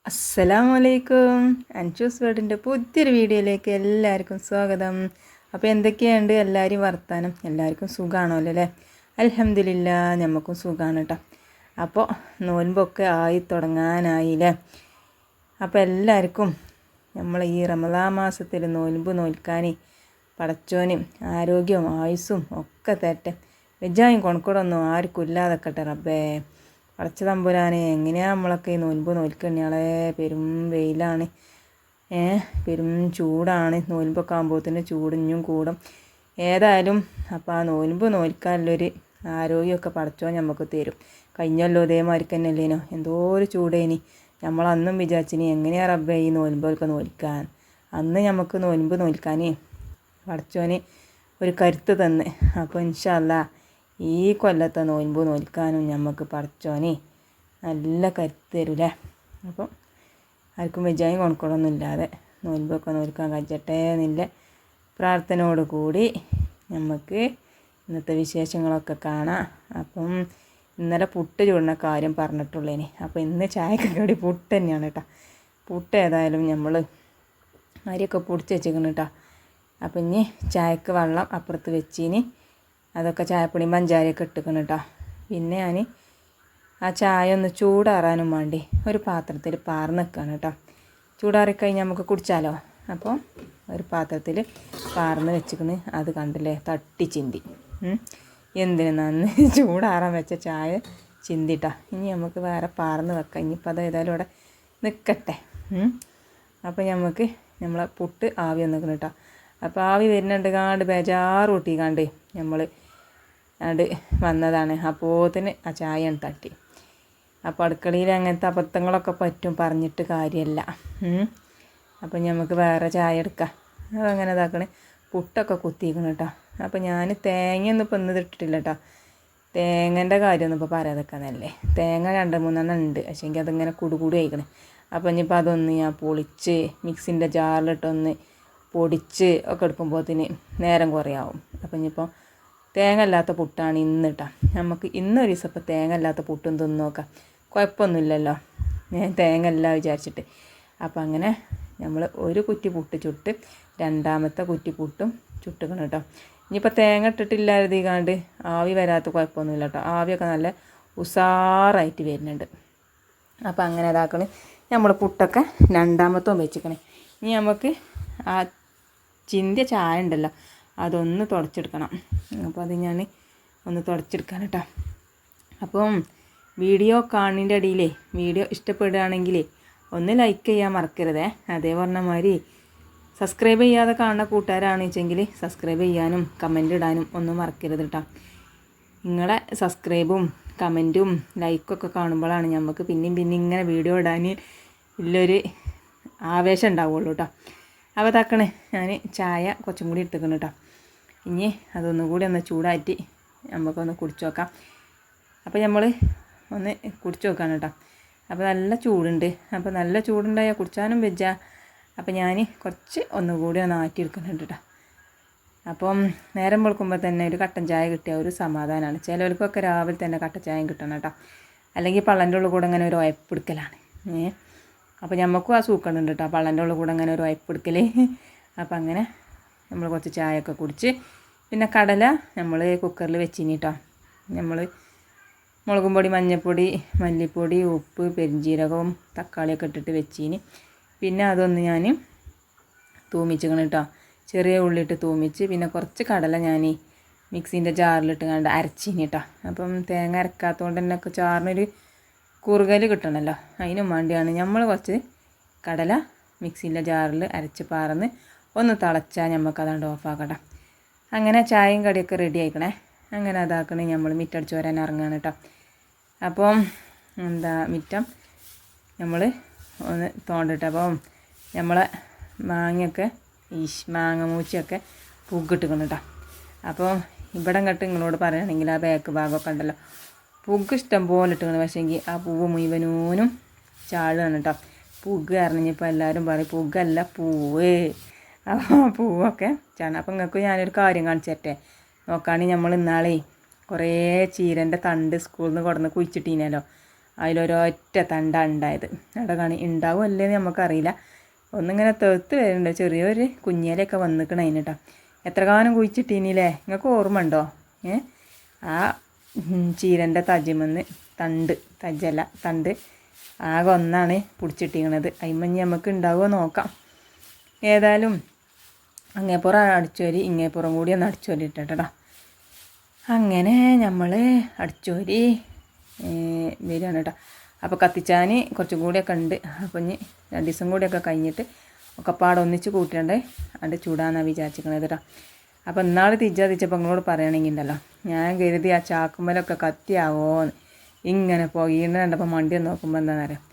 അസ്സലാമലൈക്കും. അൻഷൂസ് വേർഡിൻ്റെ പുതിയൊരു വീഡിയോയിലേക്ക് എല്ലാവർക്കും സ്വാഗതം. അപ്പോൾ എന്തൊക്കെയുണ്ട് എല്ലാവരും വർത്താനം? എല്ലാവർക്കും സുഖമാണല്ലോ അല്ലേ? അൽഹംദുലില്ലാ, നമുക്കും സുഖമാണ് കേട്ടോ. അപ്പോൾ നോൻപൊക്കെ ആയി തുടങ്ങാനായില്ലേ? അപ്പോൾ എല്ലാവർക്കും നമ്മൾ ഈ റമദാൻ മാസത്തിൽ നോൻപ് നോൽക്കാൻ പടച്ചോനും ആരോഗ്യവും ആയുസ്സും ഒക്കെ തരട്ടെ. വെജായും കൊണക്കോടൊന്നും ആർക്കും ഇല്ലാതെക്കട്ടെ റബ്ബേ. പടച്ച തമ്പുരാനെ, എങ്ങനെയാണ് നമ്മളൊക്കെ ഈ നോൻപ് നോൽക്കണ്യാളെ? പെരും വെയിലാണ്, പെരും ചൂടാണ്. നോൻപൊക്കെ ആകുമ്പോഴത്തേന് ചൂടിഞ്ഞും കൂടും. ഏതായാലും അപ്പോൾ ആ നോൻപ് നോൽക്കാനുള്ളൊരു ആരോഗ്യമൊക്കെ പടച്ചോ നമുക്ക് തരും. കഴിഞ്ഞല്ലോ ഇതേമാതിരി തന്നെയല്ലേനോ, എന്തോ ഒരു ചൂടേനി. നമ്മളന്നും വിചാരിച്ചിനി എങ്ങനെയാണ് റബ്ബേ ഈ നോൻപൊക്കെ നോൽക്കാൻ. അന്ന് നമുക്ക് നോൻപ് നോൽക്കാൻ പടച്ചോന് ഒരു കരുത്ത് തന്ന്. അപ്പോൾ ഇൻഷാ അല്ലാ ഈ കൊല്ലത്തെ നോൻപ് നോൽക്കാനും നമുക്ക് പടച്ചോനെ നല്ല കരുത്ത് തരൂലേ. അപ്പം ആർക്കും വിജയം കൊണക്കൊള്ളൊന്നും ഇല്ലാതെ നോൻപൊക്കെ നോൽക്കാൻ കഴിയട്ടെ എന്നില്ല പ്രാർത്ഥനയോട് കൂടി നമുക്ക് ഇന്നത്തെ വിശേഷങ്ങളൊക്കെ കാണാം. അപ്പം ഇന്നലെ പുട്ട് ചൂടുന്ന കാര്യം പറഞ്ഞിട്ടുള്ളേനി. അപ്പോൾ ഇന്ന് ചായക്ക് കടി പുട്ട് തന്നെയാണ് കേട്ടോ. പുട്ട് ഏതായാലും നമ്മൾ അരിയൊക്കെ പൊടിച്ച് വെച്ചിരിക്കണം കേട്ടോ. അപ്പം ഇനി ചായക്ക് വെള്ളം അപ്പുറത്ത് വെച്ചിനി, അതൊക്കെ ചായപ്പൊടിയും പഞ്ചാരയൊക്കെ ഇട്ടിക്കണം കേട്ടോ. പിന്നെ ഞാൻ ആ ചായ ഒന്ന് ചൂടാറാനും വേണ്ടി ഒരു പാത്രത്തിൽ പാർന്ന് വെക്കുകയാണ് കേട്ടോ. ചൂടാറിക്കഴിഞ്ഞാൽ നമുക്ക് കുടിച്ചാലോ. അപ്പോൾ ഒരു പാത്രത്തിൽ പാർന്ന് വെച്ചിക്കണ്. അത് കണ്ടില്ലേ, തട്ടി ചിന്തി. എന്തിനു നന്ന് ചൂടാറാൻ വെച്ച ചായ ചിന്തിട്ടാ. ഇനി നമുക്ക് വേറെ പാർന്ന് വെക്കാം. ഇനിയിപ്പോൾ അത് ഏതായാലും ഇവിടെ നിൽക്കട്ടെ. അപ്പോൾ നമുക്ക് നമ്മളെ പുട്ട് ആവി വന്നിക്കണം കേട്ടോ. അപ്പോൾ ആവി വരുന്നുണ്ട് കാണ്ട് ബേജാറ് കൂട്ടിക്കാണ്ട് നമ്മൾ അത് വന്നതാണ്. അപ്പോത്തിന് ആ ചായ തട്ടി. അപ്പോൾ അടുക്കളയിൽ അങ്ങനത്തെ അബദ്ധങ്ങളൊക്കെ പറ്റും, പറഞ്ഞിട്ട് കാര്യമല്ല. അപ്പോൾ നമുക്ക് വേറെ ചായ എടുക്കാം. അതങ്ങനെ ഇതാക്കണേ. പുട്ടൊക്കെ കുത്തിക്കണം കേട്ടോ. അപ്പോൾ ഞാൻ തേങ്ങയൊന്നും ഇപ്പോൾ ഇന്ന് ഇട്ടിട്ടില്ല കേട്ടോ. തേങ്ങൻ്റെ കാര്യമൊന്നും ഇപ്പോൾ പറയാതെക്കാന്നല്ലേ. തേങ്ങ 2-3 ഉണ്ട്, പക്ഷേങ്കിൽ അതിങ്ങനെ കുടുകൂടി കഴിക്കണേ. അപ്പോൾ ഇനിയിപ്പോൾ അതൊന്ന് ഞാൻ പൊളിച്ച് മിക്സിൻ്റെ ജാറിലിട്ടൊന്ന് പൊടിച്ച് ഒക്കെ എടുക്കുമ്പോഴത്തേന് നേരം കുറയാവും. അപ്പോൾ ഇനിയിപ്പോൾ തേങ്ങ ഇല്ലാത്ത പുട്ടാണ് ഇന്ന് കേട്ടോ. നമുക്ക് ഇന്നൊരു ദിവസം ഇപ്പോൾ തേങ്ങ ഇല്ലാത്ത പുട്ടും തിന്ന് നോക്കാം, കുഴപ്പമൊന്നുമില്ലല്ലോ. ഞാൻ തേങ്ങ ഇല്ല വിചാരിച്ചിട്ട്. അപ്പോൾ അങ്ങനെ നമ്മൾ ഒരു കുറ്റി പുട്ട് ചുട്ട് രണ്ടാമത്തെ കുറ്റി പുട്ടും ചുട്ടുക്കണം കേട്ടോ. ഇനിയിപ്പോൾ തേങ്ങ ഇട്ടിട്ടില്ലാതിരിക്കാണ്ട് ആവി വരാത്ത കുഴപ്പമൊന്നുമില്ല കേട്ടോ. ആവിയൊക്കെ നല്ല ഉഷാറായിട്ട് വരുന്നുണ്ട്. അപ്പോൾ അങ്ങനെ ഇതാക്കണേ. നമ്മൾ പുട്ടൊക്കെ രണ്ടാമത്തും വെച്ചിക്കണേ. ഇനി നമുക്ക് ആ ചിന്തിയ ചായ ഉണ്ടല്ലോ, അതൊന്ന് തുടച്ചെടുക്കണം. അപ്പോൾ അത് ഞാൻ ഒന്ന് തുടച്ചെടുക്കാൻ കേട്ടോ. അപ്പം വീഡിയോ കാണുന്നതിൻ്റെ അടിയിലേ വീഡിയോ ഇഷ്ടപ്പെടുകയാണെങ്കിൽ ഒന്ന് ലൈക്ക് ചെയ്യാൻ മറക്കരുതേ. അതേ പറഞ്ഞ മാതിരി സബ്സ്ക്രൈബ് ചെയ്യാതെ കാണുന്ന കൂട്ടുകാരാണെന്ന് വെച്ചെങ്കിൽ സബ്സ്ക്രൈബ് ചെയ്യാനും കമൻ്റ് ഇടാനും ഒന്നും മറക്കരുത് കേട്ടോ. നിങ്ങളെ സബ്സ്ക്രൈബും കമൻറ്റും ലൈക്കൊക്കെ കാണുമ്പോഴാണ് നമുക്ക് പിന്നെയും ഇങ്ങനെ വീഡിയോ ഇടാൻ ഇല്ലൊരു ആവേശം ഉണ്ടാവുള്ളൂ കേട്ടോ. അപ്പോൾ തക്കണേ ഞാൻ ചായ കുറച്ചും കൂടി എടുത്തേക്കണം കേട്ടോ. ഇനി അതൊന്നുകൂടി ഒന്ന് ചൂടാറ്റി നമുക്കൊന്ന് കുടിച്ച് നോക്കാം. അപ്പോൾ നമ്മൾ ഒന്ന് കുടിച്ച് നോക്കാം കേട്ടോ. അപ്പോൾ നല്ല ചൂടുണ്ട്. അപ്പോൾ നല്ല ചൂടുണ്ടായാൽ കുടിച്ചാനും വെച്ചാൽ. അപ്പോൾ ഞാൻ കുറച്ച് ഒന്നുകൂടി ഒന്ന് ആറ്റിയെടുക്കുന്നുണ്ട് കേട്ടോ. അപ്പം നേരം വെളുക്കുമ്പോൾ തന്നെ ഒരു കട്ടൻ ചായ കിട്ടിയ ഒരു സമാധാനമാണ്. ചിലവർക്കൊക്കെ രാവിലെ തന്നെ കട്ടൻ ചായയും കിട്ടണം കേട്ടോ. അല്ലെങ്കിൽ പള്ളൻ്റെ ഉള്ളിൽ കൂടെ അങ്ങനെ ഒരു ഒയപ്പെടുക്കലാണ്. അപ്പോൾ നമുക്കും ആ സൂക്കണുണ്ട് കേട്ടോ, പള്ളൻ്റെ ഉള്ളിൽ കൂടെ അങ്ങനെ ഒരു ഒയപ്പെടുക്കൽ. അപ്പോൾ അങ്ങനെ നമ്മൾ കുറച്ച് ചായയൊക്കെ കുടിച്ച് പിന്നെ കടല നമ്മൾ കുക്കറിൽ വെച്ചിനി കേട്ടോ. നമ്മൾ മുളകും പൊടി, മഞ്ഞൾപ്പൊടി, മല്ലിപ്പൊടി, ഉപ്പ്, പെരിഞ്ജീരകവും തക്കാളിയൊക്കെ ഇട്ടിട്ട് വെച്ചിനി. പിന്നെ അതൊന്ന് ഞാൻ തൂമിച്ചിക്കണം കേട്ടോ. ചെറിയ ഉള്ളിയിട്ട് തൂമിച്ച് പിന്നെ കുറച്ച് കടല ഞാൻ മിക്സീൻ്റെ ജാറിലിട്ട് കണ്ട് അരച്ചിനി കേട്ടോ. അപ്പം തേങ്ങ അരക്കാത്തതുകൊണ്ട് തന്നെ ചാറിനൊരു കുറുകൽ കിട്ടണമല്ലോ, അതിനും വേണ്ടിയാണ് നമ്മൾ കുറച്ച് കടല മിക്സീൻ്റെ ജാറിൽ അരച്ച് പാർന്ന് ഒന്ന് തിളച്ചാൽ നമുക്കതാണ്ട് ഓഫാക്കട്ടെ. അങ്ങനെ ചായയും കടിയൊക്കെ റെഡി ആയിക്കണേ. അങ്ങനെ അതാക്കണേ നമ്മൾ മിറ്റടിച്ച് വരാൻ ഇറങ്ങുകയാണ് കേട്ടോ. അപ്പം മിറ്റം നമ്മൾ ഒന്ന് തോണ്ടിട്ട്. അപ്പം നമ്മളെ മാങ്ങയൊക്കെ മാങ്ങ മൂച്ചയൊക്കെ പുകിട്ടിക്കണം കേട്ടോ. അപ്പോൾ ഇവിടെ കട്ട് നിങ്ങളോട് പറയുകയാണെങ്കിൽ ആ ബാക്ക് ഭാഗമൊക്കെ ഉണ്ടല്ലോ, പുഗ് ഇഷ്ടം പോലെ ഇട്ടുകയാണ്. പക്ഷേങ്കിൽ ആ പൂവ് മുഴുവനും ചാടുകയാണ് കേട്ടോ. പുഗ് അറിഞ്ഞപ്പോൾ എല്ലാവരും പറയും പുഗല്ല പൂവ്. അപ്പോൾ പൂവൊക്കെ ചാടണം. അപ്പോൾ നിങ്ങൾക്ക് ഞാനൊരു കാര്യം കാണിച്ചു തരട്ടെ. നോക്കുകയാണെങ്കിൽ നമ്മൾ ഇന്നാളേ കുറേ ചീരൻ്റെ തണ്ട് സ്കൂളിൽ നിന്ന് കൊടുന്ന് കുഴിച്ചിട്ടീനല്ലോ. അതിലൊരൊറ്റ തണ്ട ഉണ്ടായത്. അവിടെ ഉണ്ടാവും അല്ലേന്ന് നമുക്കറിയില്ല. ഒന്നിങ്ങനെ തെത്ത് വരുന്നുണ്ട്, ചെറിയൊരു കുഞ്ഞേലൊക്കെ വന്നിക്കണം അതിന് കേട്ടോ. എത്ര കാലം കുഴിച്ചിട്ടീനില്ലേ, നിങ്ങൾക്ക് ഓർമ്മ ഉണ്ടോ? ആ ചീരൻ്റെ തജിമെന്ന് തണ്ട് ആകെ ഒന്നാണ് പിടിച്ചിട്ടിരിക്കണത്. അതിന്മഞ്ഞ് നമുക്ക് ഉണ്ടാവുമോ നോക്കാം. ഏതായാലും അങ്ങേപ്പുറം അടിച്ചുവരി ഇങ്ങേപ്പുറം കൂടി ഒന്ന് അടിച്ചുവരി ഇട്ടിട്ടാ. അങ്ങനെ നമ്മൾ അടിച്ചുവരി വരികയാണ് കേട്ടോ. അപ്പോൾ കത്തിച്ചാൻ കുറച്ചും കൂടിയൊക്കെ ഉണ്ട്. അപ്പോൾ ഇനി 2 ദിവസം കൂടിയൊക്കെ കഴിഞ്ഞിട്ട് ഒക്കെ പാടെ ഒന്നിച്ച് കൂട്ടിയാണ്ട് അത് ചൂടാന്നാണ് വിചാരിച്ചിരിക്കണത് കേട്ടോ. അപ്പോൾ ഇന്നാൾ തിരിച്ചപ്പോൾ നിങ്ങളോട് പറയുകയാണെങ്കിൽ ഉണ്ടല്ലോ, ഞാൻ കരുതി ആ ചാക്കുമ്മലൊക്കെ കത്തിയാവോന്ന്. ഇങ്ങനെ പുകയുന്ന കണ്ടപ്പോൾ മണ്ടി ഒന്ന് നോക്കുമ്പോൾ എന്താണെന്നറിയാം,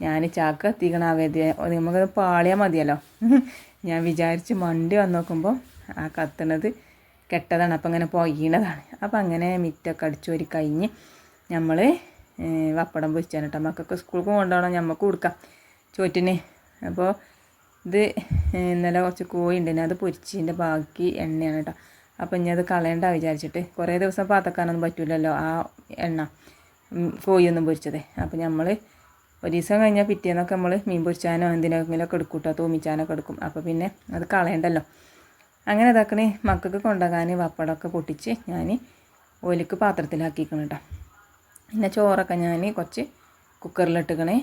ഞാൻ ചാക്ക് കത്തിക്കണ ആവേദ്യ നമുക്കത് പാളിയാൽ മതിയല്ലോ. ഞാൻ വിചാരിച്ച് മണ്ടി വന്ന് നോക്കുമ്പോൾ ആ കത്തുന്നത് കെട്ടതാണ്. അപ്പം അങ്ങനെ പുകയുന്നതാണ്. അപ്പം അങ്ങനെ മിറ്റൊക്കെ അടിച്ചു വരി കഴിഞ്ഞ് നമ്മൾ പപ്പടം പൊരിച്ചാണ് കേട്ടോ. മക്കൾക്ക് സ്കൂൾക്ക് കൊണ്ടുപോകണം, നമുക്ക് കൊടുക്കാം ചോറ്റിന്. അപ്പോൾ ഇത് ഇന്നലെ കുറച്ച് കോഴി ഉണ്ടെങ്കിൽ അത് പൊരിച്ചതിൻ്റെ ബാക്കി എണ്ണയാണ് കേട്ടോ. അപ്പം ഇനി അത് കളയണ്ട വിചാരിച്ചിട്ട്, കുറേ ദിവസം പാത്തക്കാനൊന്നും പറ്റില്ലല്ലോ ആ എണ്ണ, കോഴിയൊന്നും പൊരിച്ചത്. അപ്പം നമ്മൾ ഒരു ദിവസം കഴിഞ്ഞാൽ പിറ്റേന്നൊക്കെ നമ്മൾ മീൻ പൊരിച്ചാനോ എന്തിനെങ്കിലുമൊക്കെ എടുക്കും കേട്ടോ, തൂമിച്ചാനൊക്കെ എടുക്കും. അപ്പോൾ പിന്നെ അത് കളയണ്ടല്ലോ. അങ്ങനെ ഇതാക്കണേ മക്കൾക്ക് കൊണ്ടുപോകാൻ പപ്പടമൊക്കെ പൊട്ടിച്ച് ഞാൻ ഓലിക്ക് പാത്രത്തിലാക്കിക്കണം കേട്ടോ. പിന്നെ ചോറൊക്കെ ഞാൻ കുറച്ച് കുക്കറിലിട്ടിക്കണേ.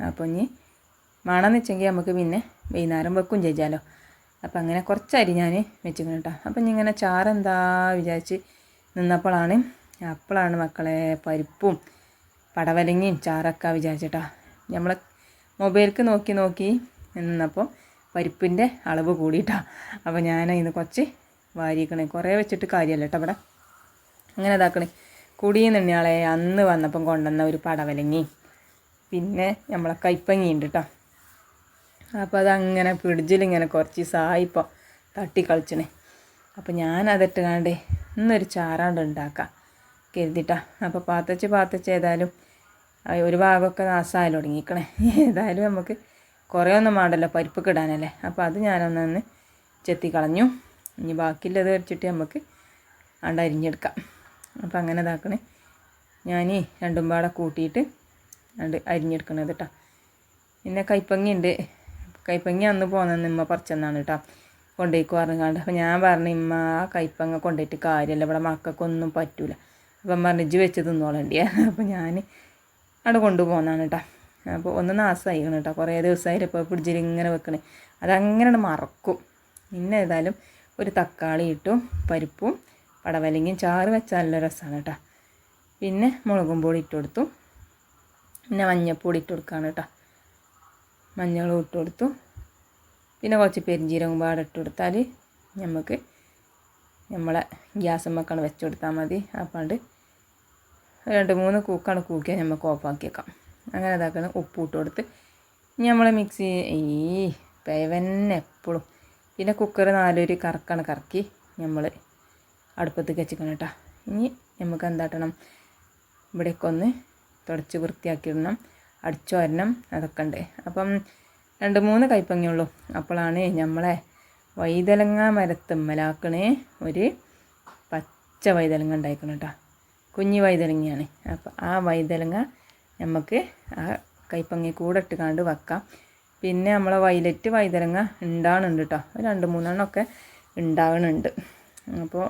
അപ്പോൾ ഇനി വേണമെന്ന് വെച്ചെങ്കിൽ നമുക്ക് പിന്നെ വൈകുന്നേരം വെക്കും ചെയ്യാലോ. അപ്പോൾ അങ്ങനെ കുറച്ച് അരി ഞാൻ വെച്ചിക്കണം കേട്ടോ. അപ്പം ഇനി ഇങ്ങനെ ചാറെന്താ വിചാരിച്ച് അപ്പോഴാണ് മക്കളെ പരിപ്പും പടവലങ്ങയും ചാറൊക്കെ വിചാരിച്ചിട്ടാ. നമ്മൾ മൊബൈലിലേക്ക് നോക്കി നിന്നപ്പോൾ പരിപ്പിൻ്റെ അളവ് കൂടിയിട്ടാണ്. അപ്പോൾ ഞാൻ ഇന്ന് കുറച്ച് വാരിക്കണേ, കുറേ വെച്ചിട്ട് കാര്യമല്ല കേട്ടോ. അവിടെ അങ്ങനെ ഇതാക്കണേ. കുടിയെന്നുണ്ണിയാളെ അന്ന് വന്നപ്പം കൊണ്ടുവന്ന ഒരു പടവലങ്ങി, പിന്നെ നമ്മളെ കൈപ്പങ്ങിയുണ്ട് കേട്ടോ. അപ്പോൾ അതങ്ങനെ ഫ്രിഡ്ജിലിങ്ങനെ കുറച്ച് ദിവസമായിപ്പോൾ തട്ടിക്കളിച്ചണേ. അപ്പോൾ ഞാനതിട്ട് കാണ്ടേ ഇന്നൊരു ചാറാണ്ട് ഉണ്ടാക്കാം കരുതിട്ടാ. അപ്പോൾ പാത്തച്ച് ഏതായാലും ഒരു ഭാഗമൊക്കെ നാശമായി തുടങ്ങിക്കണേ. ഏതായാലും നമുക്ക് കുറേ ഒന്നും വേണ്ടല്ലോ പരിപ്പൊക്കെ ഇടാനല്ലേ. അപ്പോൾ അത് ഞാനൊന്ന് ചെത്തി കളഞ്ഞു. ഇനി ബാക്കിയുള്ളത് വെച്ചിട്ട് നമുക്ക് അരിഞ്ഞെടുക്കാം. അപ്പോൾ അങ്ങനെ ഇതാക്കണേ. ഞാൻ രണ്ടും പാടെ കൂട്ടിയിട്ട് അരിഞ്ഞെടുക്കണത് കേട്ടോ. പിന്നെ കൈപ്പങ്ങി അന്ന് പോകുന്ന ഇമ്മ പറിച്ചെന്നാണ് കേട്ടോ, കൊണ്ടുപോയിക്ക് പറഞ്ഞാണ്ട്. അപ്പോൾ ഞാൻ പറഞ്ഞു, ഇമ്മ ആ കൈപ്പങ്ങ കൊണ്ടുപോയിട്ട് കാര്യമല്ല, ഇവിടെ മക്കൾക്കൊന്നും പറ്റൂല. അപ്പം പറഞ്ഞു ഇജ്ജ് വെച്ച് തിന്നോളണ്ടിയാ. അപ്പോൾ ഞാൻ അവിടെ കൊണ്ടുപോകുന്നതാണ് കേട്ടോ. അപ്പോൾ ഒന്ന് നാശമായിക്കണം കേട്ടോ. കുറേ ദിവസമായിട്ട് ഇപ്പോൾ ഫ്രിഡ്ജിൽ ഇങ്ങനെ വെക്കണേ, അതങ്ങനെ മറക്കും. പിന്നെ ഏതായാലും ഒരു തക്കാളി ഇട്ടും പരിപ്പും പടവലങ്ങയും ചാറ് വെച്ചാൽ നല്ല രസമാണ് കേട്ടോ. പിന്നെ മുളകും പൊടി ഇട്ട് കൊടുത്തു, പിന്നെ മഞ്ഞൾപ്പൊടി ഇട്ട് കൊടുക്കുകയാണ് കേട്ടോ. മഞ്ഞളും ഇട്ട് കൊടുത്തു, പിന്നെ കുറച്ച് പെരിഞ്ചീരകം പാടെ ഇട്ട് കൊടുത്താൽ നമുക്ക് നമ്മളെ ഗ്യാസുമ്മക്കാണ് വെച്ച് കൊടുത്താൽ മതി. അപ്പാണ്ട് 2-3 കൂക്കാണ് കൂക്കിയാൽ നമുക്ക് ഓഫാക്കി വെക്കാം. അങ്ങനെ ഇതാക്കണം. ഉപ്പ് ഇട്ട് കൊടുത്ത് ഇനി നമ്മളെ മിക്സി പേവന്നെ എപ്പോഴും. പിന്നെ കുക്കർ 4 കറക്കി നമ്മൾ അടുപ്പത്തേക്ക് വെച്ചിക്കണം കേട്ടോ. ഇനി നമുക്ക് എന്താട്ടണം, ഇവിടെയൊക്കെ ഒന്ന് തുടച്ച് വൃത്തിയാക്കിയിടണം, അടിച്ചു വരണം, അതൊക്കെ ഉണ്ട്. അപ്പം 2-3 കൈപ്പങ്ങയുള്ളൂ. അപ്പോഴാണ് നമ്മളെ വൈതലങ്ങ മരത്തുമ്മലാക്കണേ ഒരു പച്ച വൈതലങ്ങ ഉണ്ടായിക്കണം കേട്ടോ. കുഞ്ഞി വൈതലങ്ങയാണ്. അപ്പോൾ ആ വൈതലങ്ങ നമുക്ക് ആ കൈപ്പങ്ങ കൂടെ ഇട്ട് വെക്കാം. പിന്നെ നമ്മളെ വൈലറ്റ് വൈതലങ്ങ ഉണ്ടാകുന്നുണ്ട് കേട്ടോ, 2-3 എണ്ണമൊക്കെ ഉണ്ടാകുന്നുണ്ട്. അപ്പോൾ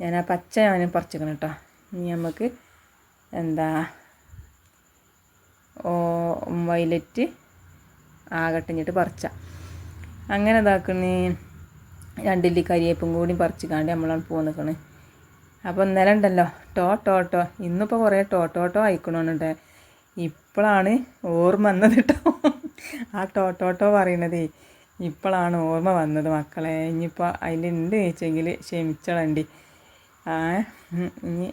ഞാൻ ആ പച്ച പറിച്ചിക്കണം കേട്ടോ. ഇനി നമുക്ക് വൈലറ്റ് ആകട്ടിഞ്ഞിട്ട് പറിച്ച അങ്ങനെ ഇതാക്കണേ. 2 ഇല്ലി കരിയേപ്പും കൂടി പറിച്ചിക്കാണ്ട് നമ്മളാണ് പോന്നിക്കണേ. അപ്പോൾ ഇന്നലെ ഉണ്ടല്ലോ ടോട്ടോ ഇന്നിപ്പോൾ കുറേ ടോട്ടോ ആയിക്കണോന്നുണ്ട്. ഇപ്പോഴാണ് ഓർമ്മ വന്നത് കേട്ടോ. ആ ടോട്ടോ പറയണതേ ഇപ്പോഴാണ് ഓർമ്മ വന്നത് മക്കളെ. ഇനിയിപ്പോൾ അതിലുണ്ട് ചോദിച്ചെങ്കിൽ ക്ഷമിച്ചളണ്ടി. ഇനി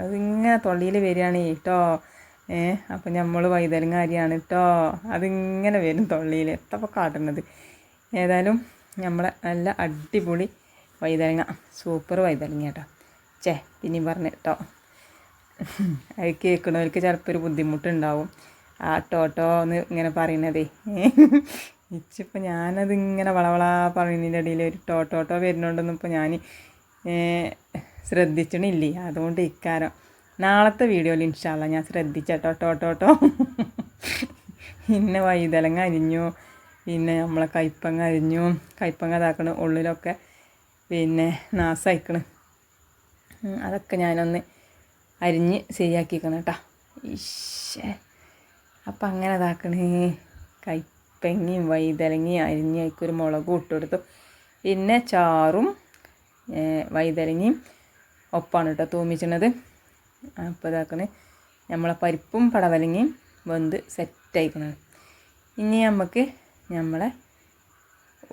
അതിങ്ങനെ തൊള്ളിയിൽ വരികയാണ് കേട്ടോ. അപ്പം നമ്മൾ വൈതലങ്ങ അരിയാണ് കേട്ടോ, അതിങ്ങനെ വരും തൊള്ളിയിൽ. എത്തപ്പോൾ കാട്ടുന്നത്. ഏതായാലും നമ്മളെ നല്ല അടിപൊളി വൈതലങ്ങ, സൂപ്പർ വൈതലങ്ങ കേട്ടോ. പിന്നെയും പറഞ്ഞു കേട്ടോ, അത് കേൾക്കണവർക്ക് ചിലപ്പോൾ ഒരു ബുദ്ധിമുട്ടുണ്ടാവും ആ ടോട്ടോ എന്ന് ഇങ്ങനെ പറയുന്നതേ. ഇച്ചിപ്പോൾ ഞാനതിങ്ങനെ വളവളാ പറയുന്നതിൻ്റെ ഇടയിൽ ഒരു ടോട്ടോ വരുന്നുണ്ടെന്നും ഇപ്പോൾ ഞാൻ ശ്രദ്ധിച്ചണില്ലേ. അതുകൊണ്ട് ഇക്കാരം നാളത്തെ വീഡിയോയിൽ ഇൻഷാ അല്ലാ ഞാൻ ശ്രദ്ധിച്ചോട്ടോ. പിന്നെ വൈതലങ്ങ അരിഞ്ഞു, പിന്നെ നമ്മളെ കയ്പ്പങ്ങ അരിഞ്ഞു. കയ്പ്പങ്ങ ഇതാക്കണ ഉള്ളിലൊക്കെ പിന്നെ നാസയക്കണം. അതൊക്കെ ഞാനൊന്ന് അരിഞ്ഞ് ശരിയാക്കിക്കണം കേട്ടോ. ഈശ്ശേ, അപ്പം അങ്ങനെ ഇതാക്കണേ. കയ്പ്പങ്ങയും വൈതലങ്ങയും അരിഞ്ഞ് അതിക്കൊരു മുളകും ഇട്ടെടുത്തു. പിന്നെ ചാറും വൈതലങ്ങയും ഒപ്പാണ് കേട്ടോ തൂമിച്ചണത്. അപ്പോൾ ഇതാക്കണേ നമ്മളെ പരിപ്പും പടവലങ്ങയും വെന്ത് സെറ്റായിക്കണം. ഇനി നമുക്ക് നമ്മളെ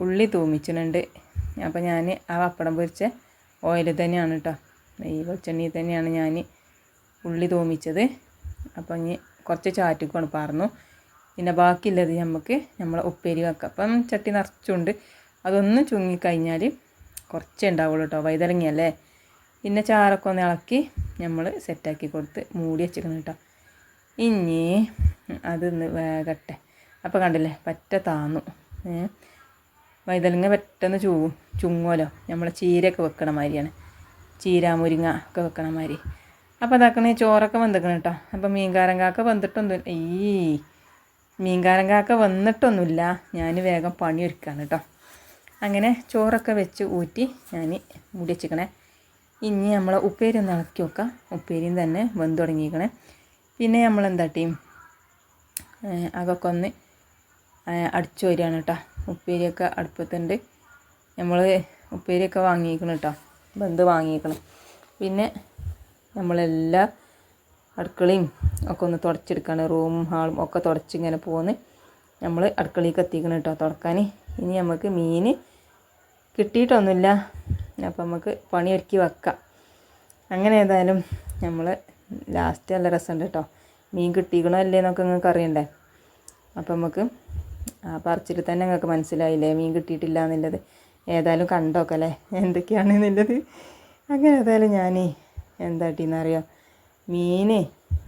ഉള്ളി തൂമിച്ചിട്ടുണ്ട്. അപ്പോൾ ഞാൻ ആ പപ്പടം പൊരിച്ച ഓയിൽ തന്നെയാണ് കേട്ടോ, ഈ വെളിച്ചെണ്ണയിൽ തന്നെയാണ് ഞാൻ ഉള്ളി തൂമിച്ചത്. അപ്പോൾ ഇനി കുറച്ച് ചാറ്റിക്കാണ് പറഞ്ഞു. പിന്നെ ബാക്കിയുള്ളത് നമുക്ക് നമ്മളെ ഉപ്പേരി വെക്കാം. അപ്പം ചട്ടി നിറച്ചുണ്ട്, അതൊന്ന് ചുങ്ങിക്കഴിഞ്ഞാൽ കുറച്ചേ ഉണ്ടാവുള്ളൂ കേട്ടോ, വൈതലങ്ങയല്ലേ. പിന്നെ ചാറൊക്കെ ഒന്ന് ഇളക്കി നമ്മൾ സെറ്റാക്കി കൊടുത്ത് മൂടി വെച്ചിരിക്കണം കേട്ടോ. ഇനി അതൊന്ന് വേകട്ടെ. അപ്പോൾ കണ്ടില്ലേ പറ്റ താന്നു. വൈതലങ്ങ പെട്ടെന്ന് ചുങ്ങുമല്ലോ, നമ്മൾ ചീരയൊക്കെ വെക്കണ മാതിരിയാണ്, ചീര മുരിങ്ങ ഒക്കെ വെക്കണ മാതിരി. അപ്പോൾ അതാക്കണേ ചോറൊക്കെ വെന്തിക്കണം കേട്ടോ. അപ്പോൾ മീൻകാരൻ കാക്ക വന്നിട്ടൊന്നുമില്ല, മീൻകാരൻ കാക്ക വന്നിട്ടൊന്നുമില്ല, ഞാൻ വേഗം പണിയൊരുക്കാണ് കേട്ടോ. അങ്ങനെ ചോറൊക്കെ വെച്ച് ഊറ്റി ഞാൻ മൂടി വെച്ചിക്കണേ. ഇനി നമ്മൾ ഉപ്പേരി ഒന്ന് ഇളക്കി വെക്കാം. ഉപ്പേരിയും തന്നെ വെന്ത് തുടങ്ങിയിരിക്കണേ. പിന്നെ നമ്മൾ എന്താട്ടിയും അതൊക്കെ ഒന്ന് അടിച്ചു വരികയാണ് കേട്ടോ. ഉപ്പേരിയൊക്കെ അടുപ്പത്തുണ്ട്. നമ്മൾ ഉപ്പേരിയൊക്കെ വാങ്ങിയിരിക്കണം കേട്ടോ, വെന്ത് വാങ്ങിയിരിക്കണം. പിന്നെ നമ്മളെല്ലാ അടുക്കളയും ഒക്കെ ഒന്ന് തുടച്ചെടുക്കുകയാണ്. റൂമും ഹാളും ഒക്കെ തുടച്ചിങ്ങനെ പോന്ന് നമ്മൾ അടുക്കളയിലേക്ക് എത്തിക്കണം കേട്ടോ തുടക്കാൻ. ഇനി നമുക്ക് മീൻ കിട്ടിയിട്ടൊന്നുമില്ല, അപ്പം നമുക്ക് പണിയൊരുക്കി വെക്കാം. അങ്ങനെ ഏതായാലും നമ്മൾ ലാസ്റ്റ് നല്ല രസമുണ്ട് കേട്ടോ. മീൻ കിട്ടിക്കണോ അല്ലേ എന്നൊക്കെ നിങ്ങൾക്ക് അറിയണ്ടേ. അപ്പം നമുക്ക് ആ പറിച്ചിട്ട് തന്നെ നിങ്ങൾക്ക് മനസ്സിലായില്ലേ മീൻ കിട്ടിയിട്ടില്ല എന്നുള്ളത്. ഏതായാലും കണ്ടോക്കല്ലേ എന്തൊക്കെയാണെന്നുള്ളത്. അങ്ങനെ ഏതായാലും ഞാൻ എന്താട്ടിന്നറിയാം, മീൻ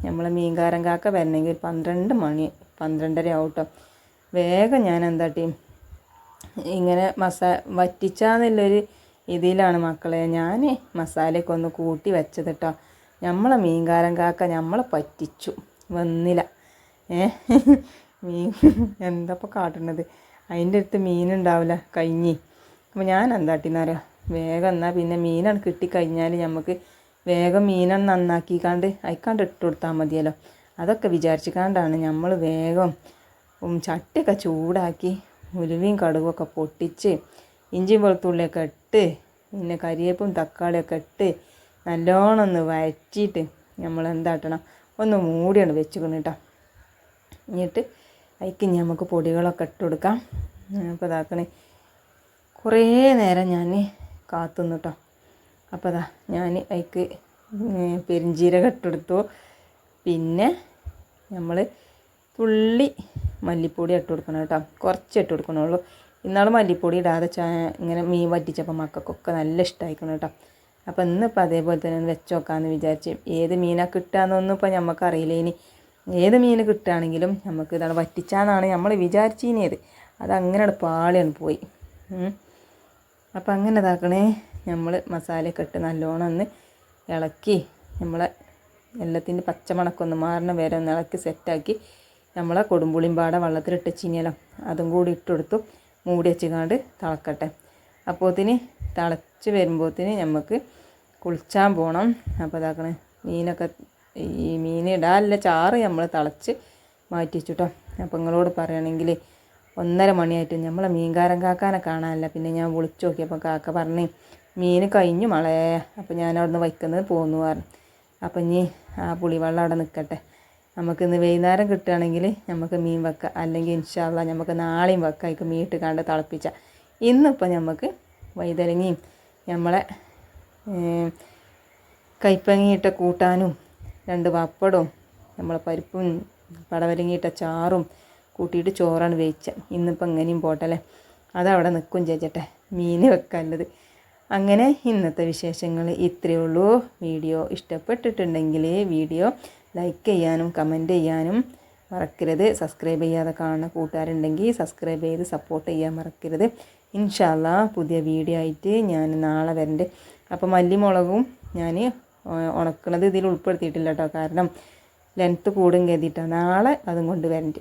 നമ്മളെ മീൻകാരൻ കാക്ക വരണമെങ്കിൽ 12 ആവും കേട്ടോ. വേഗം ഞാൻ എന്താട്ടിയും ഇങ്ങനെ വറ്റിച്ചാന്നുള്ളൊരു ഇതിലാണ് മക്കളെ ഞാൻ മസാലയൊക്കെ ഒന്ന് കൂട്ടി വെച്ചത് കേട്ടോ. നമ്മളെ മീൻകാരൻ കാക്ക നമ്മളെ പറ്റിച്ചു, വന്നില്ല. മീൻ എന്തപ്പോൾ കാട്ടുന്നത്, അതിൻ്റെ അടുത്ത് മീനുണ്ടാവില്ല കഴിഞ്ഞ്. അപ്പോൾ ഞാൻ എന്താട്ടിന്നറിയാം, വേഗം എന്നാൽ പിന്നെ മീനാണ് കിട്ടിക്കഴിഞ്ഞാൽ നമുക്ക് വേഗം മീനാണ് നന്നാക്കിക്കാണ്ട് അയക്കാണ്ട് ഇട്ട് കൊടുത്താൽ മതിയല്ലോ. അതൊക്കെ വിചാരിച്ചിക്കാണ്ടാണ് നമ്മൾ വേഗം ചട്ടിയൊക്കെ ചൂടാക്കി ഉലുവയും കടുകൊക്കെ പൊട്ടിച്ച് ഇഞ്ചിയും വെളുത്തുള്ളിയൊക്കെ ഇട്ട് പിന്നെ കരിവേപ്പും തക്കാളിയൊക്കെ ഇട്ട് നല്ലോണം ഒന്ന് വഴറ്റിയിട്ട് നമ്മൾ എന്താട്ടണം ഒന്ന് മൂടിയാണ് വെച്ചുക്കണം കേട്ടോ. എന്നിട്ട് അതിക്ക് നമുക്ക് പൊടികളൊക്കെ ഇട്ട് കൊടുക്കാം. അപ്പോൾ ഇതാക്കണേ കുറേ നേരം ഞാൻ കാത്തുന്നു കേട്ടോ. അപ്പോൾ അതാ ഞാൻ അതിക്ക് പെരിഞ്ചീരകം ഇട്ടെടുത്തു. പിന്നെ നമ്മൾ തുള്ളി മല്ലിപ്പൊടി ഇട്ട് കൊടുക്കണം കേട്ടോ, കുറച്ച് ഇട്ട് കൊടുക്കണുള്ളൂ. ഇന്നാൾ മല്ലിപ്പൊടി ഇടാതെ ഇങ്ങനെ മീൻ വറ്റിച്ചപ്പോൾ മക്കൾക്കൊക്കെ നല്ല ഇഷ്ടമായിക്കണം കേട്ടോ. അപ്പോൾ ഇന്നിപ്പോൾ അതേപോലെ തന്നെ ഒന്ന് വെച്ച് നോക്കാമെന്ന് വിചാരിച്ച്. ഏത് മീനാണ് കിട്ടുകയെന്നൊന്നും ഇപ്പോൾ നമുക്കറിയില്ല. ഇനി ഏത് മീൻ കിട്ടുകയാണെങ്കിലും നമുക്ക് ഇതാണ് വറ്റിച്ചാന്നാണ് നമ്മൾ വിചാരിച്ചിനിയത്. അതങ്ങനെ പാളിയാണ് പോയി. അപ്പം അങ്ങനെ ഇതാക്കണേ, നമ്മൾ മസാലയൊക്കെ ഇട്ട് നല്ലോണം ഒന്ന് ഇളക്കി നമ്മളെ എല്ലാത്തിൻ്റെ പച്ചമണക്കൊന്ന് മാറണ വരെ ഒന്ന് ഇളക്കി സെറ്റാക്കി നമ്മളെ കൊടുമ്പുളിയും പാടെ വെള്ളത്തിലിട്ട് ചീനിയല്ലോ അതും കൂടി ഇട്ടെടുത്തു മൂടി വെച്ചുകൊണ്ട് തിളക്കട്ടെ. അപ്പോത്തിന് തിളച്ച് വരുമ്പോഴത്തിന് നമുക്ക് കുളിച്ചാൻ പോകണം. അപ്പോൾ ഇതാക്കണേ മീനൊക്കെ ഈ മീൻ ഇടാനുള്ള ചാറ് നമ്മൾ തിളച്ച് മാറ്റി വെച്ചിട്ടോ. അപ്പോൾ നിങ്ങളോട് പറയുകയാണെങ്കിൽ 1:30 മണിയായിട്ട് നമ്മളെ മീൻകാരൻ കാക്കാനെ കാണാനില്ല. പിന്നെ ഞാൻ വിളിച്ചു നോക്കിയപ്പോൾ കാക്ക പറഞ്ഞ് മീൻ കഴിഞ്ഞു മളേ, അപ്പോൾ ഞാൻ അവിടെ നിന്ന് വയ്ക്കുന്നത് പോന്നു പറഞ്ഞു. അപ്പം ഇനി ആ പുളിവെള്ളം അവിടെ നിൽക്കട്ടെ. നമുക്കിന്ന് വൈകുന്നേരം കിട്ടുകയാണെങ്കിൽ നമുക്ക് മീൻ വെക്കാം, അല്ലെങ്കിൽ ഇൻഷാ അള്ളാ നമുക്ക് നാളെയും വെക്കാം. അതിക്ക് മീട്ട് കണ്ട് തിളപ്പിച്ച. ഇന്നിപ്പോൾ നമുക്ക് വൈതലങ്ങയും നമ്മളെ കയ്പങ്ങിയിട്ട കൂട്ടാനും 2 പപ്പടവും നമ്മളെ പരിപ്പും പടവലങ്ങിയിട്ട ചാറും കൂട്ടിയിട്ട് ചോറാണ് വേവിച്ച. ഇന്നിപ്പോൾ എങ്ങനെയും പോട്ടല്ലേ, അതവിടെ നിൽക്കും ചേച്ചട്ടെ, മീൻ വെക്കാനുള്ളത്. അങ്ങനെ ഇന്നത്തെ വിശേഷങ്ങൾ ഇത്രയേ ഉള്ളൂ. വീഡിയോ ഇഷ്ടപ്പെട്ടിട്ടുണ്ടെങ്കിൽ വീഡിയോ ലൈക്ക് ചെയ്യാനും കമൻറ്റ് ചെയ്യാനും മറക്കരുത്. സബ്സ്ക്രൈബ് ചെയ്യാതെ കാണുന്ന കൂട്ടുകാരുണ്ടെങ്കിൽ സബ്സ്ക്രൈബ് ചെയ്ത് സപ്പോർട്ട് ചെയ്യാൻ മറക്കരുത്. ഇൻഷാ അള്ളാ പുതിയ വീഡിയോ ആയിട്ട് ഞാൻ നാളെ വരണ്ട്. അപ്പോൾ മല്ലിമുളകും ഞാൻ ഉണക്കണത് ഇതിൽ ഉൾപ്പെടുത്തിയിട്ടില്ല കേട്ടോ, കാരണം ലെങ്ത്ത് കൂടും കരുതിയിട്ടാണ്. നാളെ അതും കൊണ്ട് വരണ്ട്.